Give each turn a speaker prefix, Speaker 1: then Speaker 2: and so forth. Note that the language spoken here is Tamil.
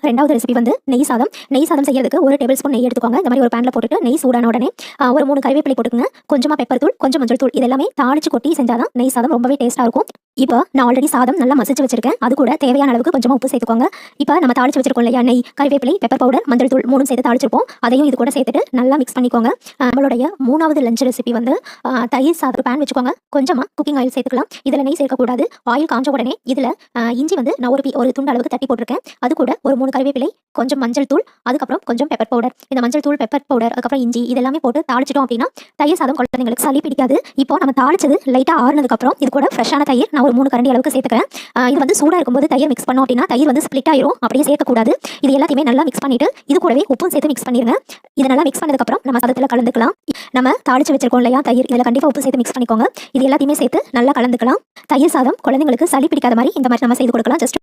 Speaker 1: ரெண்டாவது ரெசிபி வந்து நெய் சாதம். நெய் சாதம் செய்யறதுக்கு 1 டேபிள் ஸ்பூன் நெய் எடுத்துக்கோங்க. இந்த மாதிரி ஒரு பேன்ல போட்டுட்டு நெய் சூடான உடனே ஒரு 3 கறிவேப்பிலை போட்டுக்கோங்க. கொஞ்சமா பெப்பர் தூள், கொஞ்சம் மஞ்சள் தூள், இதெல்லாமே தாளிச்சு கொட்டி செஞ்சாதான் நெய் சாதம் ரொம்பவே டேஸ்டா இருக்கும். இப்போ நான் ஆல்ரெடி சாதம் நல்லா மசிச்சு வச்சிருக்கேன். அது கூட தேவையான அளவுக்கு கொஞ்சமா உப்பு சேர்த்துக்கோங்க. இப்போ நம்ம தாளிச்சு வச்சிருக்கோம் இல்லையா, நெய், கறிவேப்பிலை, பெப்பர் பவுடர், மஞ்சள் தூள் 3 சேர்த்து தாளிச்சிருப்போம். அதையும் இது கூட சேர்த்துட்டு நல்லா மிக்ஸ் பண்ணிக்கோங்க. நம்மளுடைய 3வது லஞ்ச் ரெசிபி வந்து தயிர் சாதம். பேன் வச்சுக்கோங்க. கொஞ்சமா குக்கிங் ஆயில் சேர்த்துக்கலாம். இதுல நெய் சேர்க்கக்கூடாது. ஆயில் காஞ்ச உடனே இதுல இஞ்சி வந்து நான் ஒரு துண்டு அளவுக்கு தட்டி போட்டிருக்கேன். அது கூட ஒரு 3 கறிவேப்பிலை, கொஞ்சம் மஞ்சள் தூள், அதுக்கப்புறம் கொஞ்சம் பெப்பர் பவுடர். இந்த மஞ்சள் தூள், பெப்பர் பவுடர், அதுக்கப்புறம் இஞ்சி இதெல்லாமே போட்டு தாளிச்சிட்டோம் அப்படின்னா தயிர் சாதம் குழந்தைங்களுக்கு சளி பிடிக்காது. இப்போ நம்ம தாளிச்சது லைட்டா ஆறுனதுக்கு அப்புறம் இது கூட ஃப்ரெஷ்ஷான தயிர் நான் ஒரு 3 கரண்டி அளவுக்கு சேர்த்துக்கிறேன். இது வந்து சூடா இருக்கும்போது தயிர் மிக்ஸ் பண்ணோம் அப்படின்னா தயிர் வந்து ஸ்ப்ளிட் ஆயிரும். அப்படியே சேர்க்கக்கூடாது. இது எல்லாத்தையுமே நல்லா மிக்ஸ் பண்ணிட்டு இது கூடவே உப்பும் சேர்த்து மிக்ஸ் பண்ணிருங்க. இதை நல்லா மிக்ஸ் பண்ணதுக்கு அப்புறம் நம்ம சாதத்துல கலந்துக்கலாம். நம்ம தாளிச்சு வச்சிருக்கோம் இல்லையா தயிர், இதுல கண்டிப்பா உப்பு சேர்த்து மிக்ஸ் பண்ணிக்கோங்க. இது எல்லாத்தையுமே சேர்த்து நல்லா கலந்துக்கலாம். தயிர் சாதம் குழந்தைங்களுக்கு சளி பிடிக்காத மாதிரி இந்த மாதிரி நம்ம செய்து கொடுக்கலாம். ஜஸ்ட்